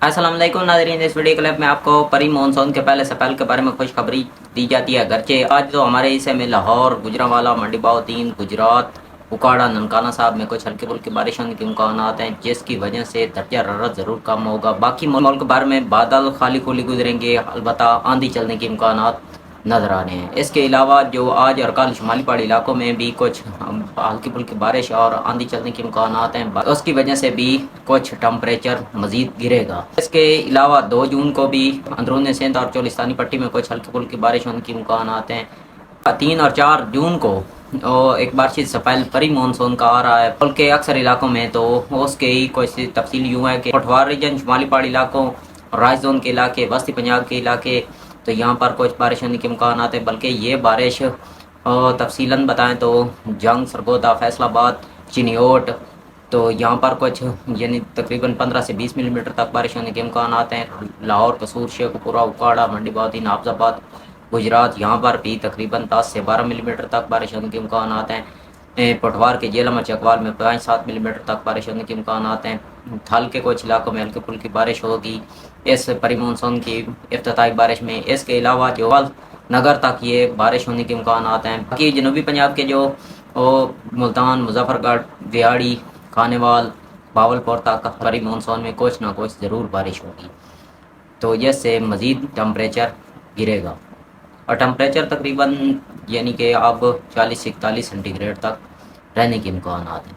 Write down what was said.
السلام علیکم ناظرین، اس ویڈیو کلپ میں آپ کو پری مونسون کے پہلے سپیل کے بارے میں خوشخبری دی جاتی ہے۔ اگرچہ آج تو ہمارے حصے میں لاہور، گجرانوالہ، منڈی باؤ-3، گجرات، اکاڑا، ننکانہ صاحب میں کچھ ہلکی پھلکی بارش ہونے کے امکانات ہیں، جس کی وجہ سے درجہ حرارت ضرور کم ہوگا۔ باقی ملک بھر میں بادل خالی خالی گزریں گے، البتہ آندھی چلنے کے امکانات نظر آ رہے ہیں۔ اس کے علاوہ جو آج اور کل شمالی پہاڑی علاقوں میں بھی کچھ ہلکی پھلکی بارش اور آندھی چلنے کے امکانات ہیں، اس کی وجہ سے بھی کچھ ٹمپریچر مزید گرے گا۔ اس کے علاوہ 2 جون کو بھی اندرون سندھ اور چولستانی پٹی میں کچھ ہلکی پھلکی بارش ہونے کے امکانات ہیں۔ 3 اور 4 جون کو ایک بار سے سپیل پری مونسون کا آ رہا ہے ملک کے اکثر علاقوں میں، تو اس کے ہی کچھ تفصیل یوں ہے کہ پٹھوار ریجن، شمالی پہاڑی علاقوں، رائے زون کے علاقے، وسطی پنجاب کے علاقے، تو یہاں پر کچھ بارش ہونے کے امکانات ہیں، بلکہ یہ بارش تفصیلاً بتائیں تو جنگ، سرگودا، فیصل آباد، چنیوٹ، تو یہاں پر کچھ یعنی تقریباً 15 سے 20 ملی میٹر تک بارش ہونے کے امکانات ہیں۔ لاہور، قصور، شیخ پورہ، اکاڑا، منڈی باؤ-3، حافظ آباد، گجرات، یہاں پر بھی تقریباً 10 سے 12 ملی میٹر تک بارش ہونے کے امکانات ہیں۔ پٹوار کے جیلم اور چکوال میں 5-7 ملی میٹر تک بارش ہونے کے امکانات ہیں۔ تھل کے کچھ علاقوں میں ہلکی پھلکی بارش ہوگی اس پری مونسون کی افتتاحی بارش میں۔ اس کے علاوہ جو نگر تک یہ بارش ہونے کے امکانات ہیں۔ باقی جنوبی پنجاب کے جو ملتان، مظفر گڑھ، دیاڑی، کھانیوال، باولپور تک پری مونسون میں کچھ نہ کچھ ضرور بارش ہوگی، تو اس سے مزید ٹمپریچر گرے گا، اور ٹمپریچر تقریباً یعنی کہ اب 40 سے 41 سینٹی گریڈ تک رہنے کے امکانات ہیں۔